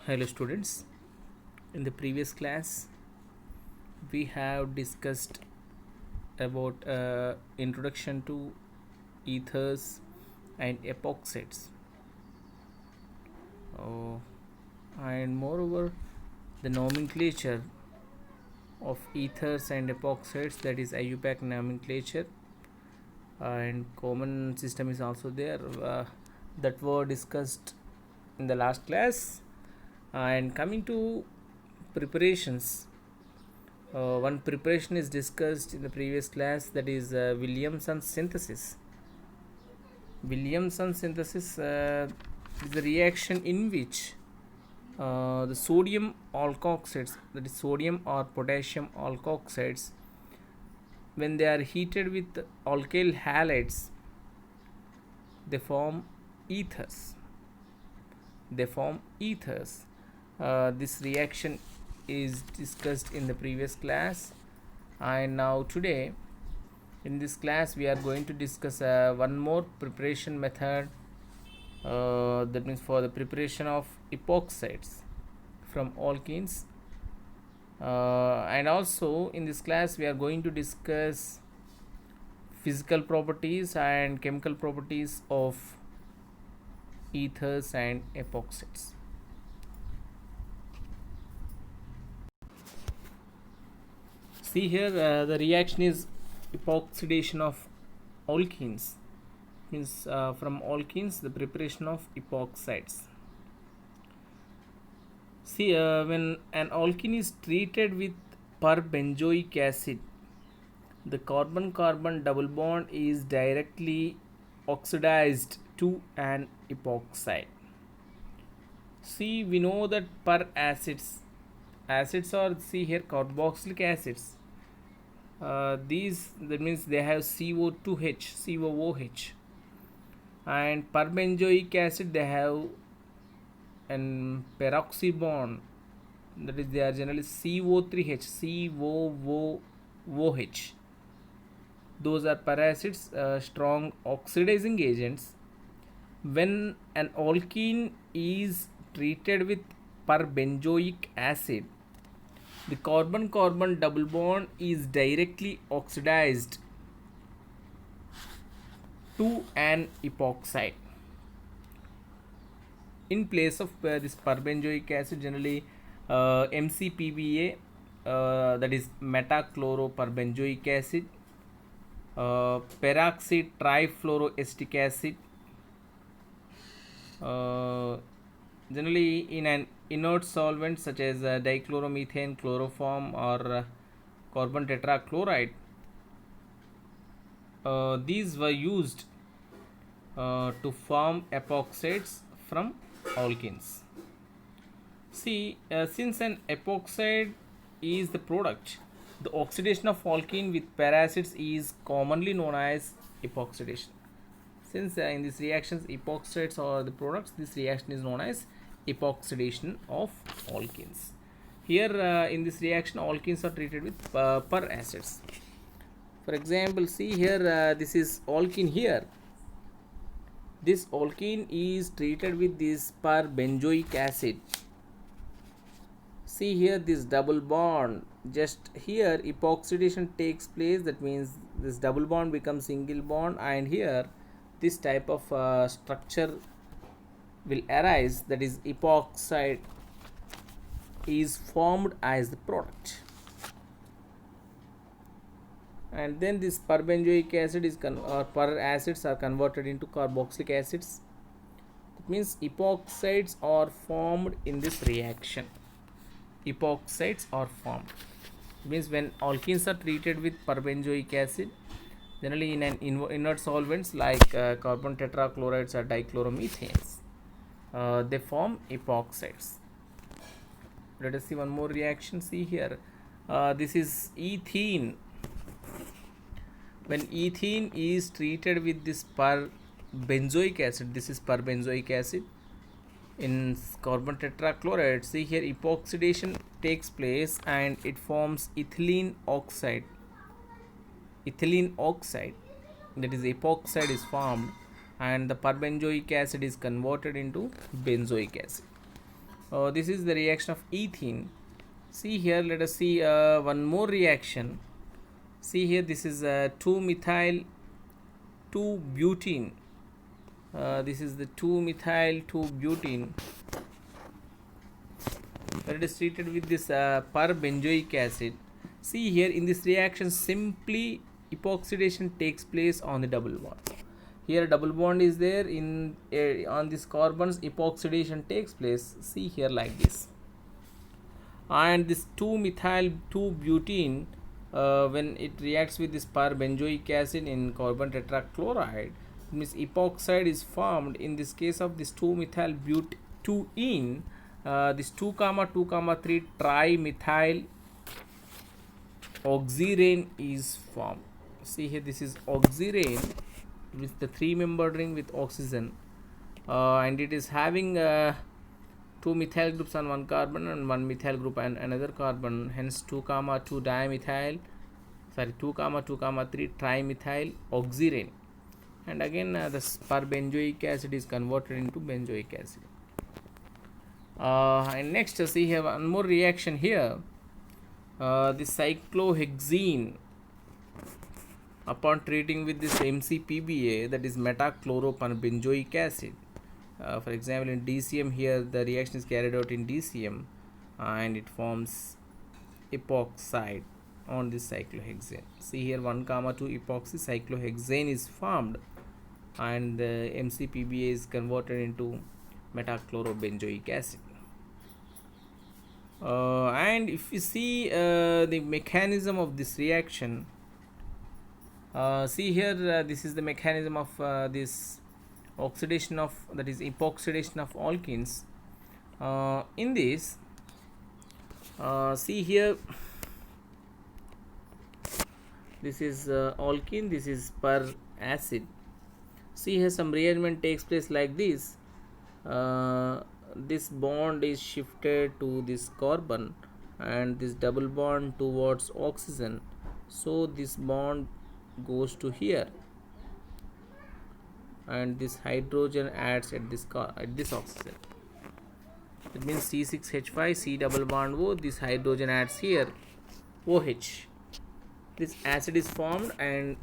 Hello students, in the previous class we have discussed about introduction to ethers and epoxides, uh, and moreover the nomenclature of ethers and epoxides, that is IUPAC nomenclature, and common system is also there, that were discussed in the last class. And coming to preparations, one preparation is discussed in the previous class, that is Williamson synthesis. Williamson synthesis is a reaction in which the sodium alkoxides, that is sodium or potassium alkoxides, when they are heated with alkyl halides, they form ethers. This reaction is discussed in the previous class, and now today in this class we are going to discuss one more preparation method, that means for the preparation of epoxides from alkenes, and also in this class we are going to discuss physical properties and chemical properties of ethers and epoxides. See here, the reaction is epoxidation of alkenes, means from alkenes the preparation of epoxides. See, when an alkene is treated with perbenzoic acid, the carbon-carbon double bond is directly oxidized to an epoxide. See, we know that per acids are, see here, carboxylic acids. These, that means they have COOH, and perbenzoic acid they have an peroxy bond, that is they are generally CO3H, COOH. Those are per acids, strong oxidizing agents. When an alkene is treated with perbenzoic acid, the carbon-carbon double bond is directly oxidized to an epoxide. In place of this perbenzoic acid, generally MCPBA, that is metachloroperbenzoic acid, peroxide trifluoroacetic acid, generally in an inert solvent such as dichloromethane, chloroform, or carbon tetrachloride, these were used to form epoxides from alkenes. See, since an epoxide is the product, the oxidation of alkene with paracids is commonly known as epoxidation. Since in these reactions epoxides are the products, this reaction is known as epoxidation of alkenes. Here in this reaction alkenes are treated with per acids. For example, see here, this is alkene here. This alkene is treated with this perbenzoic acid. See here, this double bond, just here epoxidation takes place, that means this double bond becomes single bond, and here this type of structure will arise, that is epoxide is formed as the product. And then this perbenzoic acid is or per acids are converted into carboxylic acids. That means epoxides are formed in this reaction. Epoxides are formed. It means when alkenes are treated with perbenzoic acid, generally in an inert solvents like carbon tetrachlorides or dichloromethanes, they form epoxides. Let us see one more reaction. See here, this is ethene. When ethene is treated with this perbenzoic acid, this is perbenzoic acid, in carbon tetrachloride, see here epoxidation takes place and it forms ethylene oxide, that is epoxide is formed, and the perbenzoic acid is converted into benzoic acid. This is the reaction of ethene. See here, let us see one more reaction. See here, this is 2-methyl 2-butene. This is the 2-methyl 2-butene, where it is treated with this perbenzoic acid. See here, in this reaction simply epoxidation takes place on the double bond. Here double bond is there in on these carbons, epoxidation takes place. See here like this. And this 2-methyl 2-butene, when it reacts with this perbenzoic acid in carbon tetrachloride, means epoxide is formed. In this case of this 2-methyl butene, this 2 comma 2 comma 3 trimethyl oxirane is formed. See here, this is oxirane with the 3-membered ring with oxygen, and it is having 2 methyl groups on one carbon and 1 methyl group and another carbon. Hence 2 comma 2 dimethyl, 2 comma 2 comma 3 trimethyl oxirane, and again the perbenzoic acid is converted into benzoic acid. And next see here one more reaction here. This cyclohexene, upon treating with this MCPBA, that is metachloroperbenzoic acid. For example, in DCM, here the reaction is carried out in DCM, and it forms epoxide on this cyclohexane. See here 1 comma 2 epoxy cyclohexane is formed, and the MCPBA is converted into metachlorobenzoic acid. And if you see the mechanism of this reaction, see here, this is the mechanism of this oxidation of, that is epoxidation of alkenes. In this, see here, this is alkene, this is per acid. See here, some rearrangement takes place like this. This bond is shifted to this carbon and this double bond towards oxygen, so this bond goes to here, and this hydrogen adds at this oxygen. It means C6H5, C double bond O, this hydrogen adds here, OH. This acid is formed and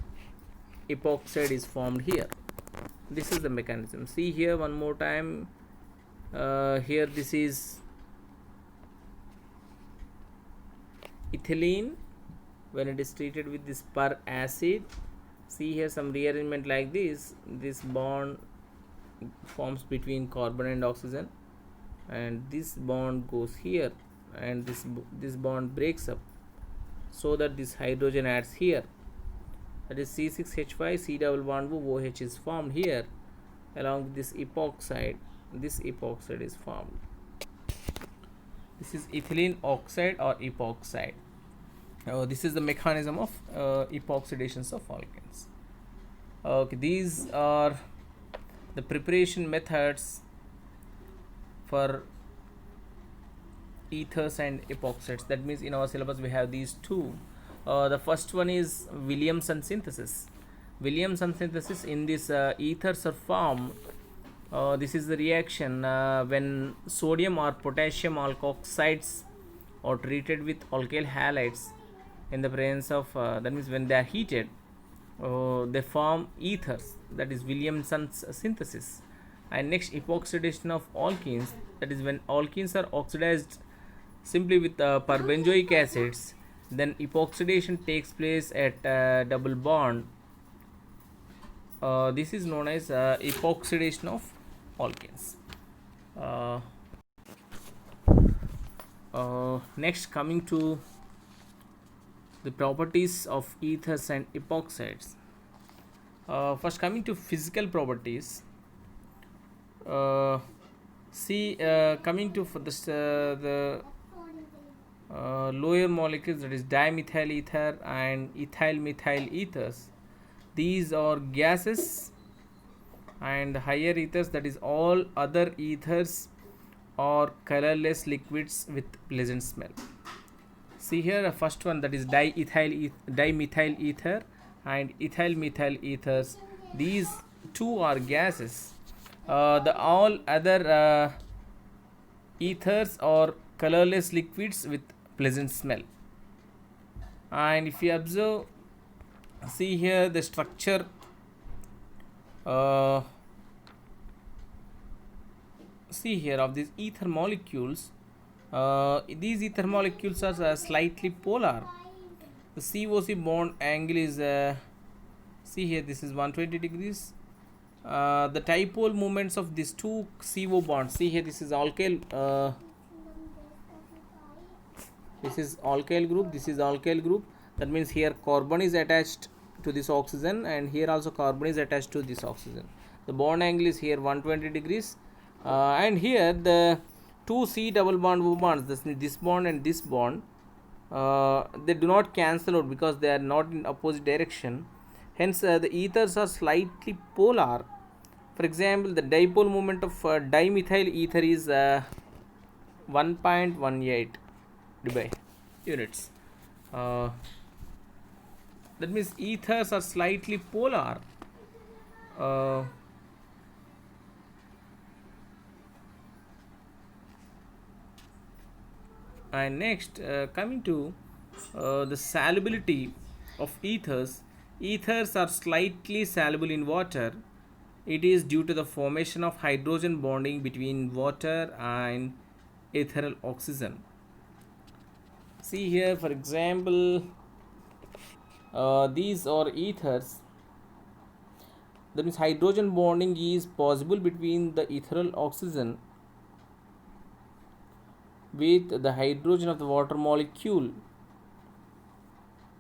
epoxide is formed here. This is the mechanism. See here one more time. Here this is ethylene when it is treated with this per acid. See here some rearrangement like this. This bond forms between carbon and oxygen, and this bond goes here, and this bond breaks up, so that this hydrogen adds here. That is C6H5, C double bond OH is formed here along with this epoxide. This epoxide is formed. This is ethylene oxide or epoxide. This is the mechanism of epoxidations of alkenes. Okay, these are the preparation methods for ethers and epoxides. That means in our syllabus we have these two. The first one is Williamson synthesis. Williamson synthesis, in this ethers are formed. This is the reaction when sodium or potassium alkoxides are treated with alkyl halides in the presence of, that means when they are heated, they form ethers. That is Williamson's synthesis. And next, epoxidation of alkenes, that is when alkenes are oxidized simply with perbenzoic acids, then epoxidation takes place at double bond. This is known as epoxidation of alkenes. Next, coming to the properties of ethers and epoxides. First, coming to physical properties. Coming to for this, the lower molecules, that is dimethyl ether and ethyl methyl ethers. These are gases, and higher ethers, that is all other ethers or colorless liquids with pleasant smell. See here the first one, that is dimethyl ether and ethyl methyl ethers. These two are gases. The all other ethers are colorless liquids with pleasant smell. And if you observe, see here the structure, uh, see here of these ether molecules. These ether molecules are slightly polar. The COC bond angle is see here, this is 120 degrees. The dipole moments of these two CO bonds, see here, this is alkyl, this is alkyl group, this is alkyl group. That means here carbon is attached to this oxygen, and here also carbon is attached to this oxygen. The bond angle is here 120 degrees, and here the two C double bond bonds, this bond and this bond, they do not cancel out because they are not in opposite direction. Hence the ethers are slightly polar. For example, the dipole moment of dimethyl ether is 1.18 dB units. That means ethers are slightly polar. And next, coming to the solubility of ethers. Ethers are slightly soluble in water. It is due to the formation of hydrogen bonding between water and ethereal oxygen. See here, for example, these are ethers. That means hydrogen bonding is possible between the ethereal oxygen with the hydrogen of the water molecule.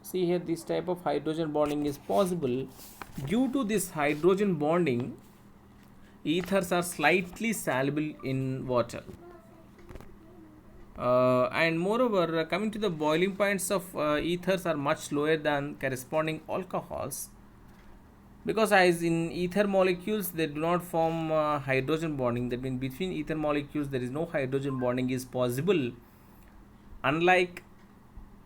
See here, this type of hydrogen bonding is possible. Due to this hydrogen bonding, ethers are slightly soluble in water. And moreover, coming to the boiling points of ethers are much lower than corresponding alcohols, because as in ether molecules they do not form hydrogen bonding. That means between ether molecules there is no hydrogen bonding is possible, unlike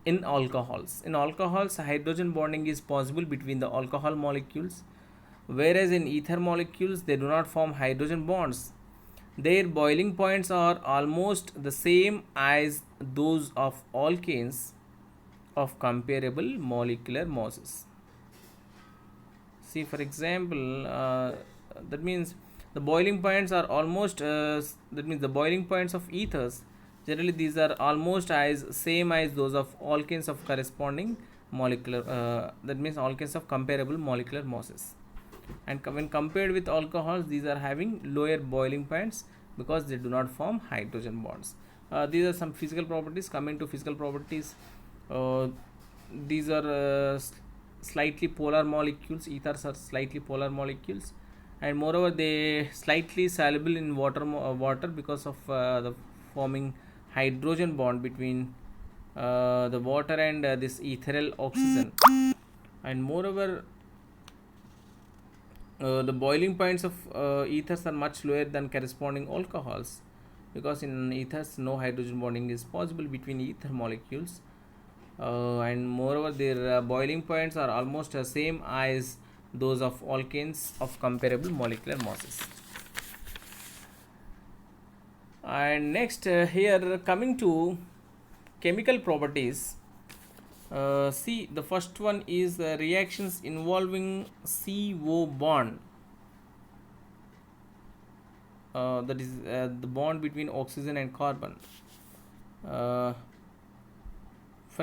in alcohols. In alcohols, hydrogen bonding is possible between the alcohol molecules, whereas in ether molecules they do not form hydrogen bonds. Their boiling points are almost the same as those of alkanes of comparable molecular masses. See, for example, that means the boiling points are almost that means the boiling points of ethers, generally these are almost as same as those of alkanes of corresponding molecular, that means alkanes of comparable molecular masses. And when compared with alcohols, these are having lower boiling points because they do not form hydrogen bonds. These are some physical properties. Coming to physical properties, these are slightly polar molecules. Ethers are slightly polar molecules, and moreover they slightly soluble in water because of the forming hydrogen bond between the water and this ethereal oxygen. And moreover, the boiling points of ethers are much lower than corresponding alcohols, because in ethers no hydrogen bonding is possible between ether molecules, and moreover their boiling points are almost the same as those of alkanes of comparable molecular masses. And next, here coming to chemical properties, see, the first one is reactions involving CO bond, that is the bond between oxygen and carbon. For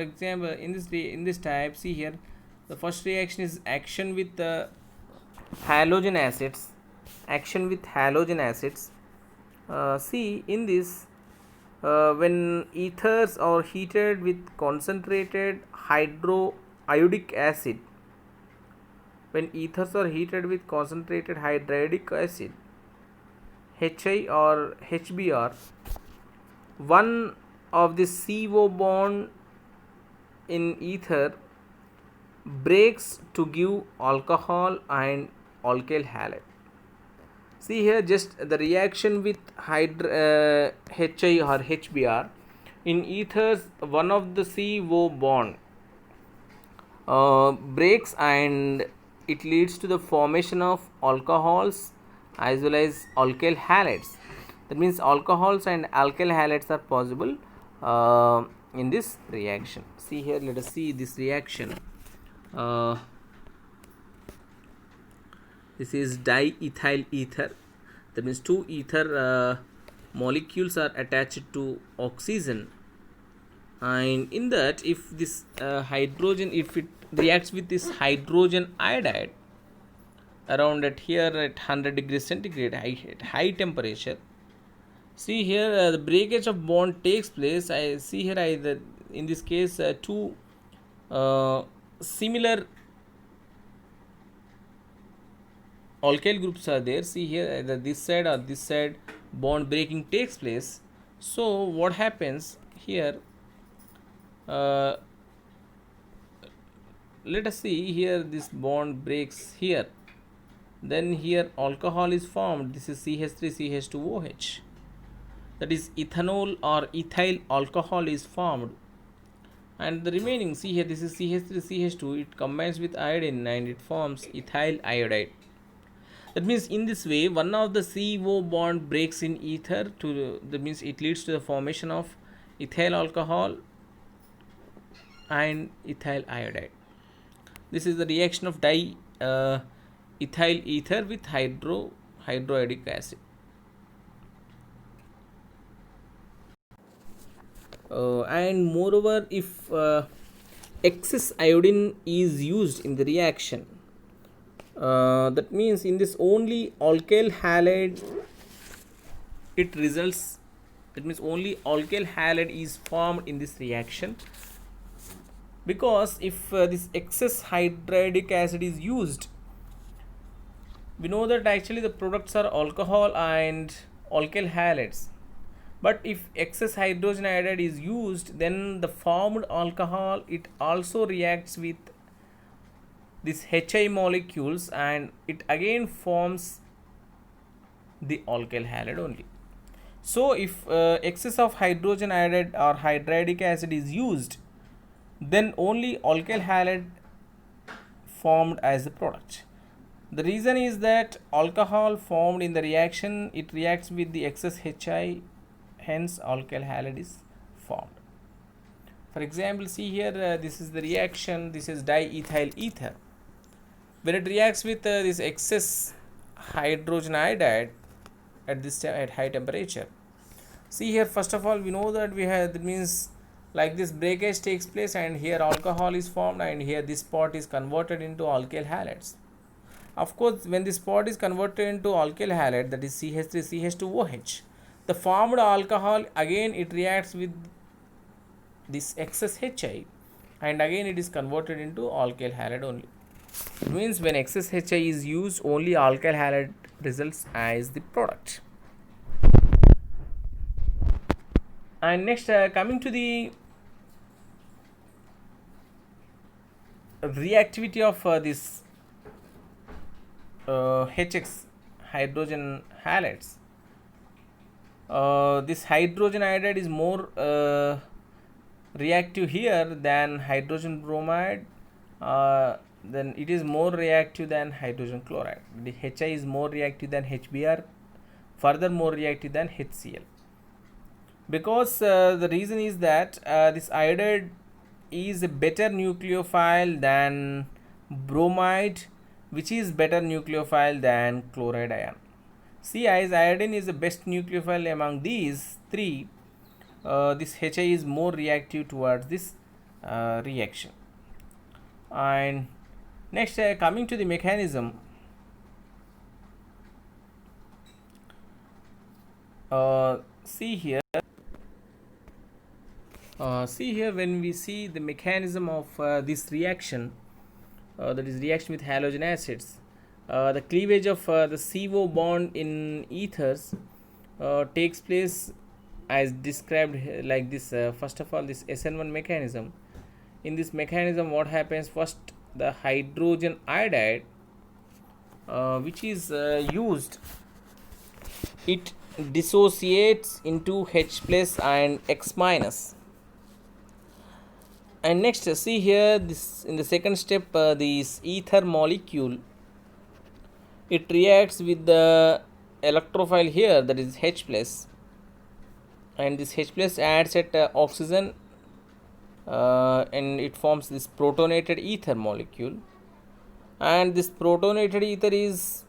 example, in this type, see here, the first reaction is action with halogen acids. Action with halogen acids. See, in this, when ethers are heated with concentrated hydroiodic acid, when ethers are heated with concentrated hydroiodic acid, HI or HBr, one of the CO bond in ether breaks to give alcohol and alkyl halide. See here, just the reaction with HI or HBr. In ethers, one of the CO bond breaks and it leads to the formation of alcohols as well as alkyl halides. That means alcohols and alkyl halides are possible in this reaction. See here, let us see this reaction. This is diethyl ether. That means two ether molecules are attached to oxygen, and in that, if this hydrogen, if it reacts with this hydrogen iodide around at here at 100 degrees centigrade at high temperature, see here the breakage of bond takes place. I see here in this case two similar alkyl groups are there. See here either this side or this side bond breaking takes place. So what happens here, let us see here, this bond breaks here, then here alcohol is formed. This is CH3CH2OH, that is ethanol or ethyl alcohol is formed, and the remaining, see here, this is CH3CH2, it combines with iodine and it forms ethyl iodide. That means in this way one of the CO bond breaks in ether to, that means it leads to the formation of ethyl alcohol and ethyl iodide. This is the reaction of ethyl ether with hydroiodic acid. And moreover, if excess iodine is used in the reaction, that means in this only alkyl halide it results. That means only alkyl halide is formed in this reaction, because if this excess hydriodic acid is used, we know that actually the products are alcohol and alkyl halides. But if excess hydrogen iodide is used, then the formed alcohol, it also reacts with these HI molecules and it again forms the alkyl halide only. So if excess of hydrogen iodide or hydriodic acid is used, then only alkyl halide formed as the product. The reason is that alcohol formed in the reaction, it reacts with the excess HI, hence alkyl halide is formed. For example, see here, this is the reaction, this is diethyl ether. When it reacts with this excess hydrogen iodide at this at high temperature, see here, first of all we know that we have, that means like this breakage takes place and here alcohol is formed and here this pot is converted into alkyl halides. Of course, when this pot is converted into alkyl halide, that is CH3CH2OH, the formed alcohol again it reacts with this excess HI and again it is converted into alkyl halide only. It means when excess HI is used, only alkyl halide results as the product. And next, coming to the reactivity of this HX hydrogen halides. This hydrogen iodide is more reactive here than hydrogen bromide. Then it is more reactive than hydrogen chloride. The HI is more reactive than HBr, further more reactive than HCl. Because the reason is that this iodide is a better nucleophile than bromide, which is better nucleophile than chloride ion. See, as iodine is the best nucleophile among these three, this HI is more reactive towards this reaction. And next, coming to the mechanism, see here, when we see the mechanism of this reaction, that is reaction with halogen acids, the cleavage of the CO bond in ethers takes place as described like this. First of all, this SN1 mechanism. In this mechanism, what happens? First, the hydrogen iodide, which is used, it dissociates into H plus and X minus. And next, see here, this in the second step, this ether molecule, it reacts with the electrophile here, that is H plus, and this H plus adds at oxygen, and it forms this protonated ether molecule, and this protonated ether is,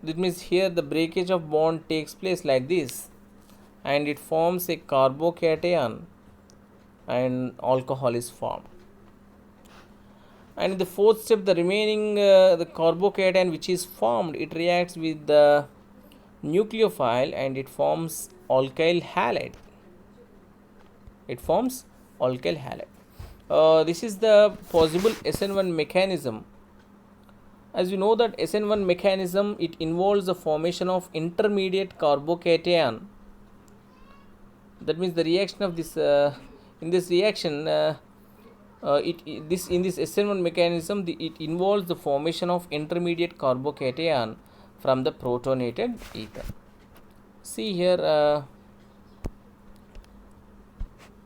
that means here the breakage of bond takes place like this, and it forms a carbocation and alcohol is formed. And in the fourth step, the remaining the carbocation which is formed, it reacts with the nucleophile and it forms alkyl halide. It forms alkyl halide. This is the possible SN1 mechanism. As you know that SN1 mechanism, it involves the formation of intermediate carbocation. That means the reaction of this in this reaction in this SN1 mechanism, it involves the formation of intermediate carbocation from the protonated ether. See here,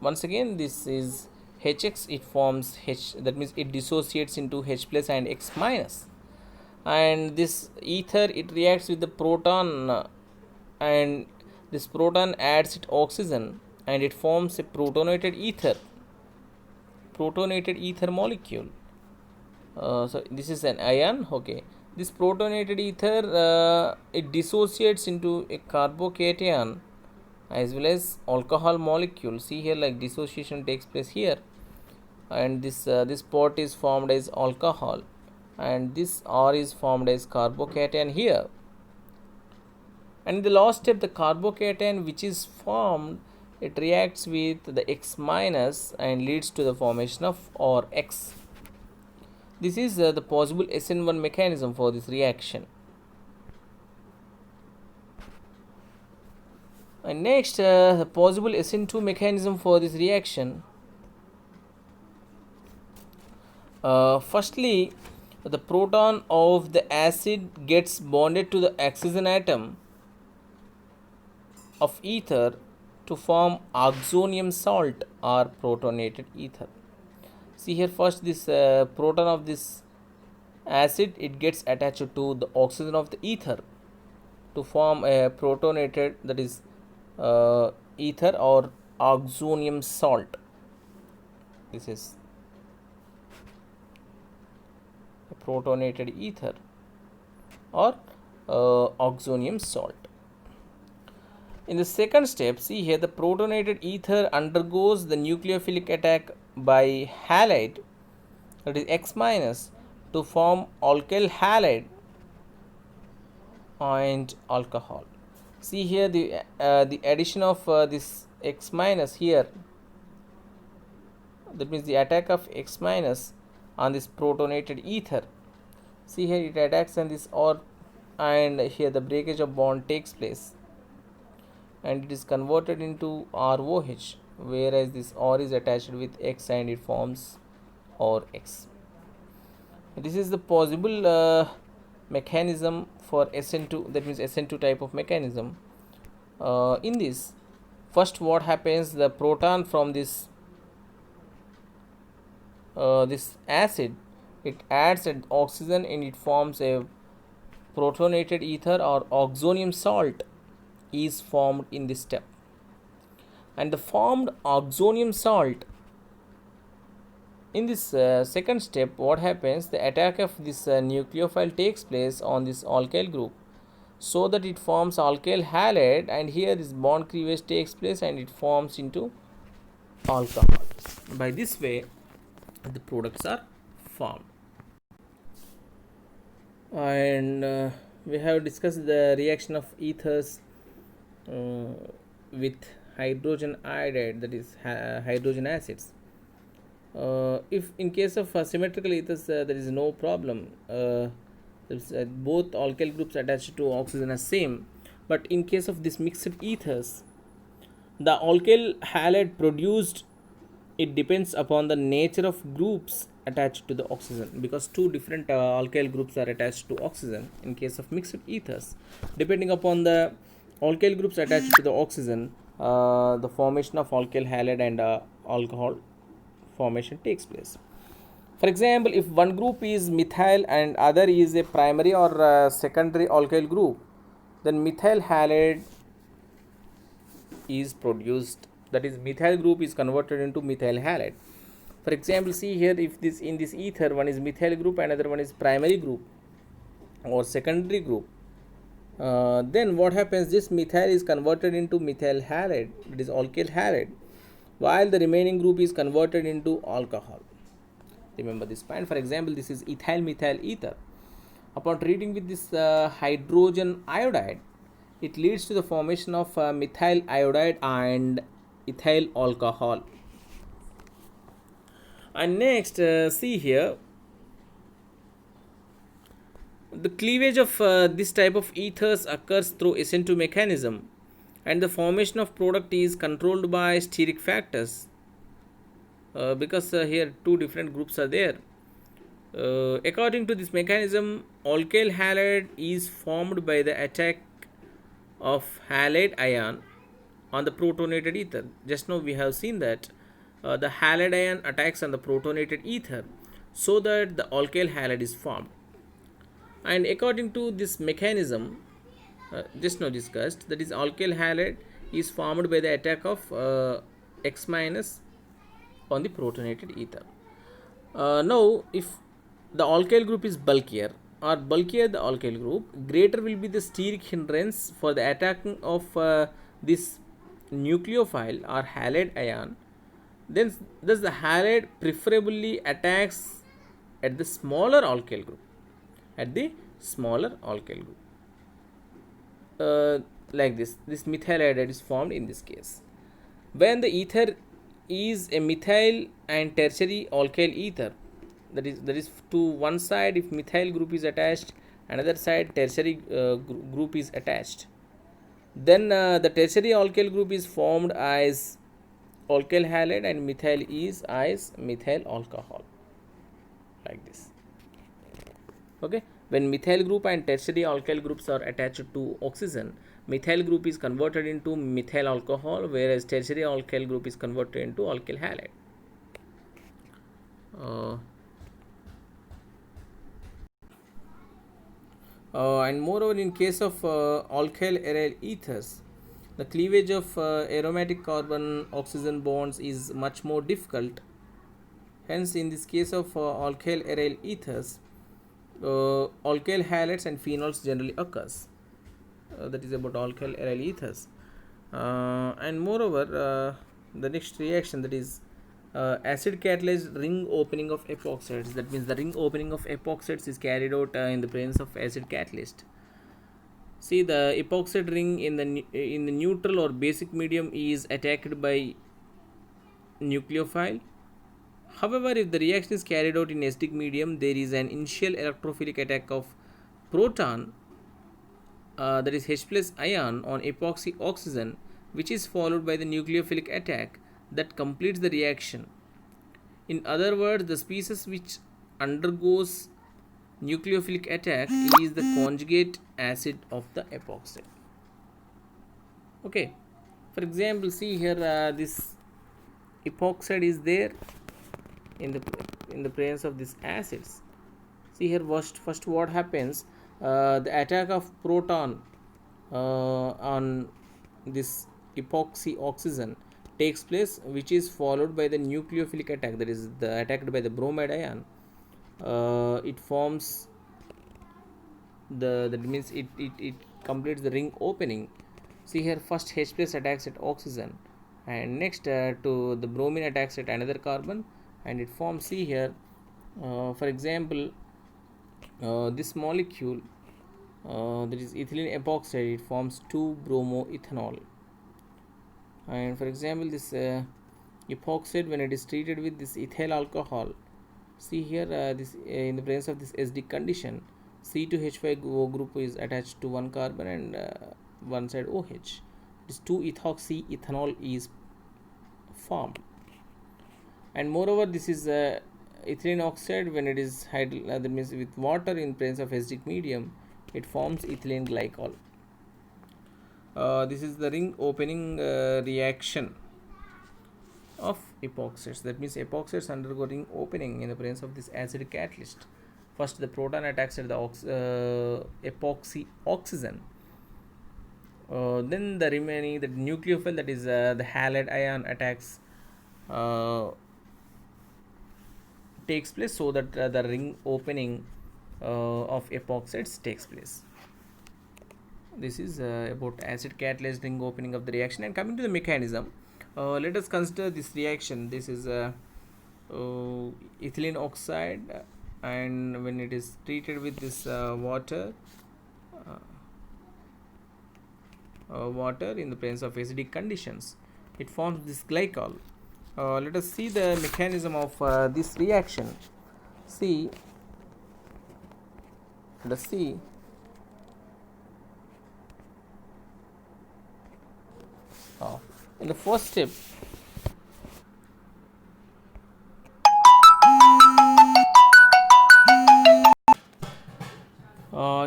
once again this is HX, it forms H, that means it dissociates into H plus and X minus, and this ether, it reacts with the proton, and this proton adds its oxygen and it forms a protonated ether molecule. So this is an ion. Okay, this protonated ether, it dissociates into a carbocation as well as alcohol molecule. See here, like dissociation takes place here, and this pot is formed as alcohol, and this R is formed as carbocation here. And in the last step, the carbocation which is formed, it reacts with the X minus and leads to the formation of RX. This is the possible SN1 mechanism for this reaction. And next, the possible SN2 mechanism for this reaction. Firstly, the proton of the acid gets bonded to the oxygen atom of ether to form oxonium salt or protonated ether. See here, first this proton of this acid, it gets attached to the oxygen of the ether to form a protonated, that is ether or oxonium salt. This is a protonated ether or oxonium salt. In the second step, see here, the protonated ether undergoes the nucleophilic attack by halide, that is X minus, to form alkyl halide and alcohol. See here, the addition of this X minus here, that means the attack of X minus on this protonated ether. See here, it attacks on this R, and here the breakage of bond takes place, and it is converted into ROH, whereas this R is attached with X and it forms RX. This is the possible mechanism for SN2, that means SN2 type of mechanism. In this, first what happens, the proton from this this acid, it adds an oxygen and it forms a protonated ether or oxonium salt is formed in this step. And the formed oxonium salt, in this second step, what happens, the attack of this nucleophile takes place on this alkyl group, so that it forms alkyl halide, and here this bond cleavage takes place and it forms into alcohol. By this way, the products are formed. And we have discussed the reaction of ethers with hydrogen iodide, that is hydrogen acids. If in case of symmetrical ethers, there is no problem. Both alkyl groups attached to oxygen are same, but in case of this mixed ethers, the alkyl halide produced, it depends upon the nature of groups attached to the oxygen, because two different alkyl groups are attached to oxygen in case of mixed ethers. Depending upon the alkyl groups attached to the oxygen, the formation of alkyl halide and alcohol formation takes place. For example, if one group is methyl and other is a primary or secondary alkyl group, then methyl halide is produced. That is, methyl group is converted into methyl halide. For example, see here, if this in this ether one is methyl group and another one is primary group or secondary group, then what happens? This methyl is converted into methyl halide, it is alkyl halide, while the remaining group is converted into alcohol. Remember this point. For example, this is ethyl methyl ether. Upon treating with this hydrogen iodide, it leads to the formation of methyl iodide and ethyl alcohol. And next, see here, the cleavage of this type of ethers occurs through SN2 mechanism, and the formation of product is controlled by steric factors, because here two different groups are there. According to this mechanism, alkyl halide is formed by the attack of halide ion on the protonated ether. Just now we have seen that the halide ion attacks on the protonated ether so that the alkyl halide is formed. And according to this mechanism just now discussed, that is, alkyl halide is formed by the attack of X minus on the protonated ether. Now, if the alkyl group is bulkier or bulkier the alkyl group, greater will be the steric hindrance for the attacking of this nucleophile or halide ion. Then thus the halide preferably attacks at the smaller alkyl group, like this methyl iodide is formed in this case. When the ether is a methyl and tertiary alkyl ether, that is to one side if methyl group is attached, another side tertiary group is attached, then the tertiary alkyl group is formed as alkyl halide and methyl is as methyl alcohol, like this. Okay, when methyl group and tertiary alkyl groups are attached to oxygen, methyl group is converted into methyl alcohol, whereas tertiary alkyl group is converted into alkyl halide. And moreover, in case of alkyl aryl ethers, the cleavage of aromatic carbon oxygen bonds is much more difficult. Hence, in this case of alkyl aryl ethers, alkyl halides and phenols generally occurs. That is about alkyl aryl ethers. And moreover, the next reaction, that is acid catalyzed ring opening of epoxides. That means the ring opening of epoxides is carried out in the presence of acid catalyst. See, the epoxide ring in the neutral or basic medium is attacked by nucleophile. However, if the reaction is carried out in acidic medium, there is an initial electrophilic attack of proton, that is H plus ion, on epoxy oxygen, which is followed by the nucleophilic attack that completes the reaction. In other words, the species which undergoes nucleophilic attack is the conjugate acid of the epoxide. Okay, for example, see here, this epoxide is there in the presence of these acids. See here, first what happens, the attack of proton on this epoxy oxygen takes place, which is followed by the nucleophilic attack, that is the attacked by the bromide ion. It forms that means it completes the ring opening. See here, first H plus attacks at oxygen, and next to the bromine attacks at another carbon, and it forms, see here, for example, this molecule, that is ethylene epoxide, it forms 2-bromoethanol. And for example, this epoxide, when it is treated with this ethyl alcohol, see here, this in the presence of this acidic condition, C2H5O group is attached to one carbon and one side OH. This 2-ethoxyethanol is formed. And moreover, this is ethylene oxide, when it is that means with water in presence of acidic medium, it forms ethylene glycol. This is the ring opening reaction of epoxides. That means epoxides undergo ring opening in the presence of this acid catalyst. First, the proton attacks at the epoxy oxygen. Then the remaining, the nucleophile, that is the halide ion, attacks takes place, so that the ring opening of epoxides takes place. This is about acid catalyzed ring opening of the reaction. And coming to the mechanism, let us consider this reaction. This is ethylene oxide, and when it is treated with this water in the presence of acidic conditions, it forms this glycol. Let us see the mechanism of this reaction. Let us see. In the first step,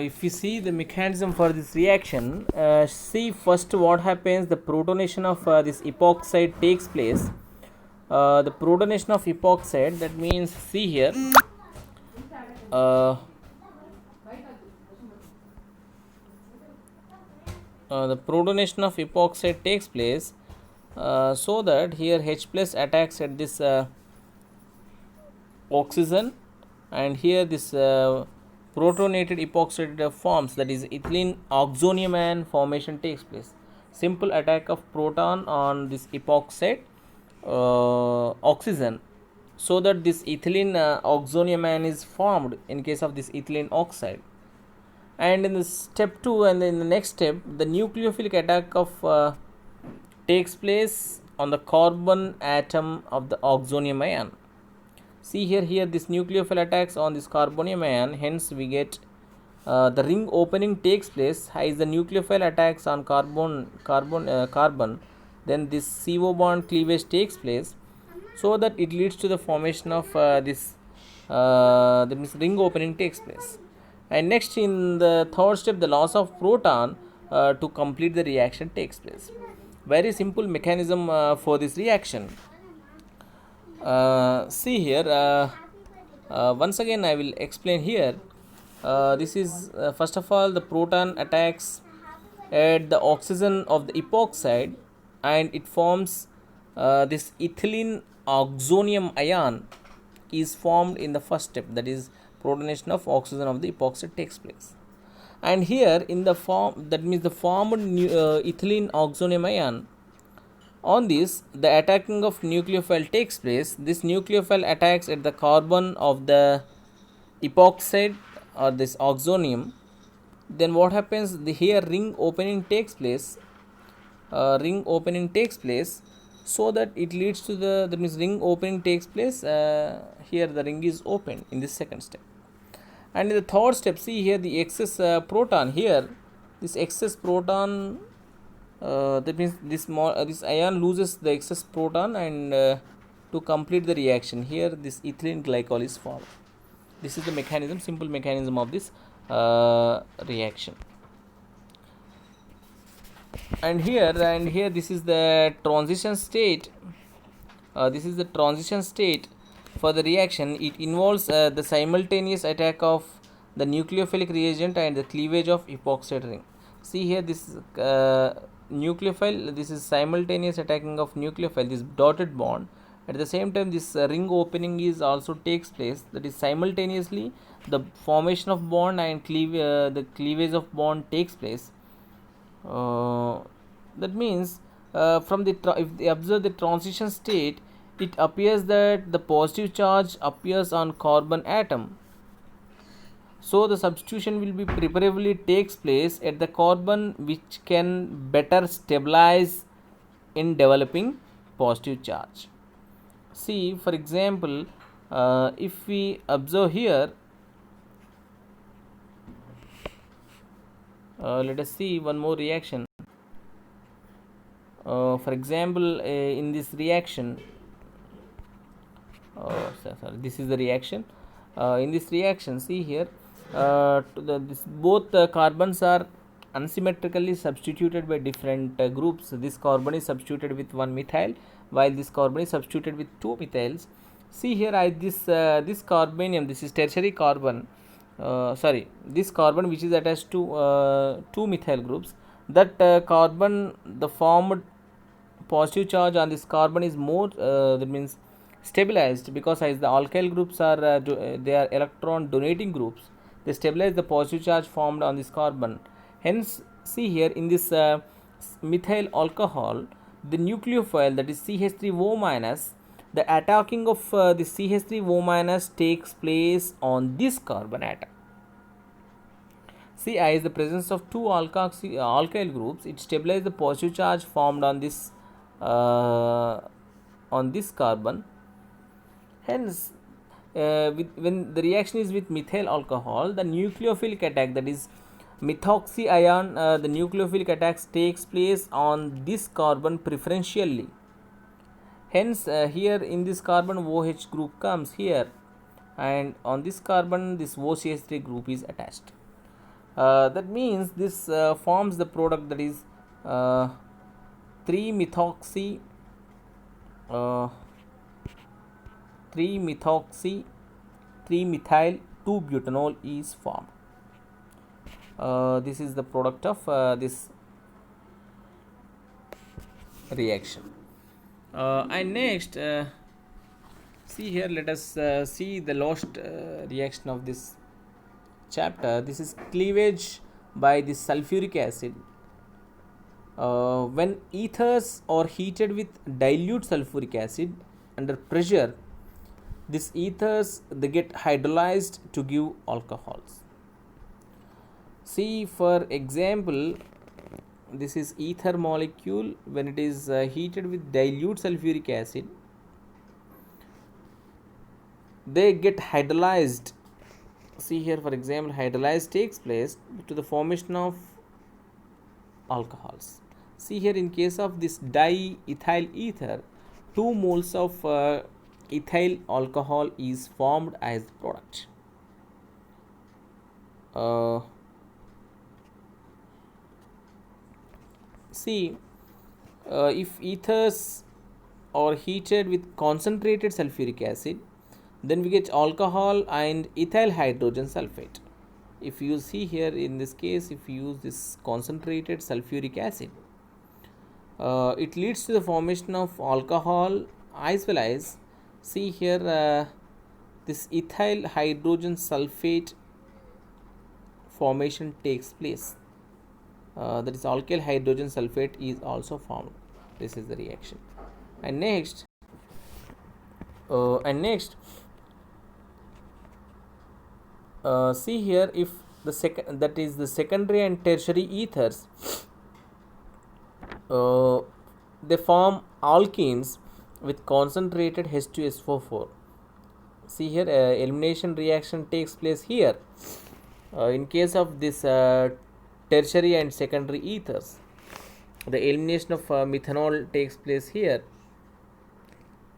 if we see the mechanism for this reaction, see first what happens. The protonation of this epoxide takes place. The protonation of epoxide, that means, see here, the protonation of epoxide takes place, so that here H plus attacks at this oxygen, and here this protonated epoxide forms, that is ethylene oxonium ion formation takes place. Simple attack of proton on this epoxide oxygen, so that this ethylene oxonium ion is formed in case of this ethylene oxide. And in the step 2, and in the next step, the nucleophilic attack of takes place on the carbon atom of the oxonium ion. See here this nucleophile attacks on this carbonium ion, hence we get the ring opening takes place. As the nucleophile attacks on carbon, then this CO bond cleavage takes place, so that it leads to the formation of this that means ring opening takes place. And next, in the third step, the loss of proton to complete the reaction takes place. Very simple mechanism for this reaction. See here, once again I will explain here. This is first of all, the proton attacks at the oxygen of the epoxide, and it forms this ethylene oxonium ion is formed in the first step, that is protonation of oxygen of the epoxide takes place. And here in the form, that means the formed ethylene oxonium ion, on this the attacking of nucleophile takes place. This nucleophile attacks at the carbon of the epoxide or this oxonium. Then what happens, the here ring opening takes place, so that it leads to the, that means ring opening takes place. Here the ring is opened in this second step. And in the third step, see here the excess proton, here this excess proton, that means this ion loses the excess proton, and to complete the reaction, here this ethylene glycol is formed. This is the mechanism, simple mechanism of this reaction. And here this is the transition state. This is the transition state for the reaction. It involves the simultaneous attack of the nucleophilic reagent and the cleavage of epoxide ring. See here this nucleophile, this is simultaneous attacking of nucleophile, this dotted bond. At the same time, this ring opening is also takes place, that is simultaneously the formation of bond and the cleavage of bond takes place. That means from the if they observe the transition state, it appears that the positive charge appears on carbon atom, so the substitution will be preferably takes place at the carbon, which can better stabilize in developing positive charge. See, for example, if we observe here, let us see one more reaction. For example, in this reaction, this is the reaction. In this reaction, see here, both carbons are unsymmetrically substituted by different groups. This carbon is substituted with one methyl, while this carbon is substituted with two methyls. See here, this carbanium, this is tertiary carbon. This carbon which is attached to two methyl groups. That carbon, the formed positive charge on this carbon is more, that means stabilized, because as the alkyl groups are they are electron donating groups, they stabilize the positive charge formed on this carbon. Hence, see here in this methyl alcohol, the nucleophile, that is CH3O minus, the attacking of the CH3O minus takes place on this carbon atom. See, as the presence of two alkyl groups, it stabilizes the positive charge formed on this carbon. Hence, when the reaction is with methyl alcohol, the nucleophilic attack, that is methoxy ion, the nucleophilic attack takes place on this carbon preferentially. Hence, here in this carbon OH group comes here, and on this carbon this OCH3 group is attached. That means this forms the product, that is 3-methoxy 3-methyl 2-butanol is formed. This is the product of this reaction. And next, see here, let us see the last reaction of this chapter. This is cleavage by the sulfuric acid. When ethers are heated with dilute sulfuric acid under pressure, these ethers, they get hydrolyzed to give alcohols. See, for example, this is ether molecule. When it is heated with dilute sulfuric acid, they get hydrolyzed. See here, for example, hydrolysis takes place to the formation of alcohols. See here, in case of this diethyl ether, 2 moles of ethyl alcohol is formed as the product. See, if ethers are heated with concentrated sulfuric acid, then we get alcohol and ethyl hydrogen sulfate. If you see here, in this case, if you use this concentrated sulfuric acid, it leads to the formation of alcohol, as well as, see here, this ethyl hydrogen sulfate formation takes place. That is, alkyl hydrogen sulfate is also formed. This is the reaction. And next, see here, if the secondary and tertiary ethers, they form alkenes with concentrated H2SO4. See here, elimination reaction takes place here. In case of this tertiary and secondary ethers, the elimination of methanol takes place here.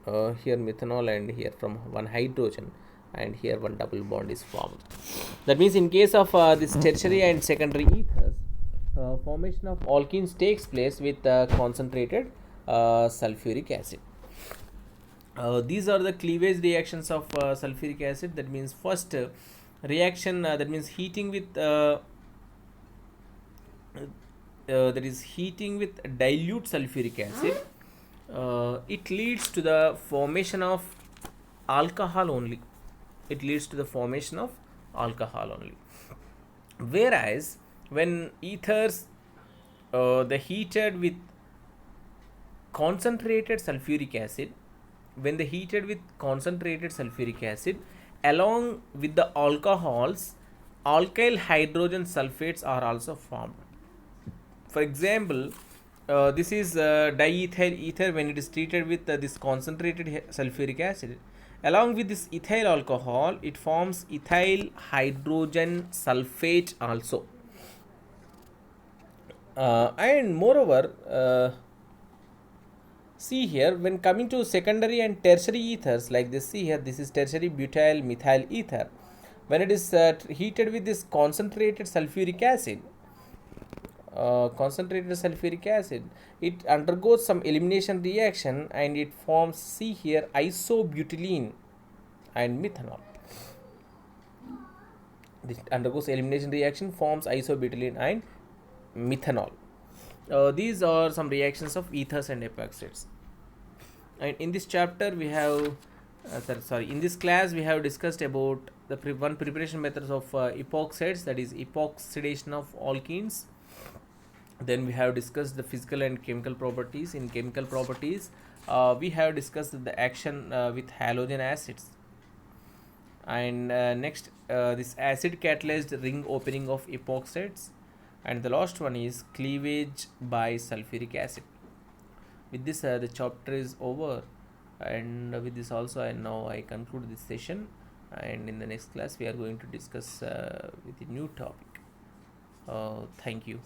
Here methanol, and here from one hydrogen, and here one double bond is formed. That means, in case of this tertiary and secondary ethers, formation of alkenes takes place with concentrated sulfuric acid. These are the cleavage reactions of sulfuric acid. That means, first reaction, that means heating with dilute sulfuric acid. It leads to the formation of alcohol only. Whereas when ethers, they heated with concentrated sulfuric acid, along with the alcohols, alkyl hydrogen sulfates are also formed. For example, this is diethyl ether. When it is treated with this concentrated sulfuric acid, along with this ethyl alcohol, it forms ethyl hydrogen sulfate also. And moreover, see here, when coming to secondary and tertiary ethers like this, see here, this is tertiary butyl methyl ether. When it is heated with this concentrated sulfuric acid, concentrated sulfuric acid, it undergoes some elimination reaction and it forms, see here, isobutylene and methanol. This undergoes elimination reaction, forms isobutylene and methanol. These are some reactions of ethers and epoxides. And in this chapter we have in this class we have discussed about the one preparation methods of epoxides, that is epoxidation of alkenes. Then we have discussed the physical and chemical properties. In chemical properties, we have discussed the action with halogen acids. And next, this acid catalyzed ring opening of epoxides. And the last one is cleavage by sulfuric acid. With this, the chapter is over. And with this also, now I conclude this session. And in the next class, we are going to discuss with a new topic. Thank you.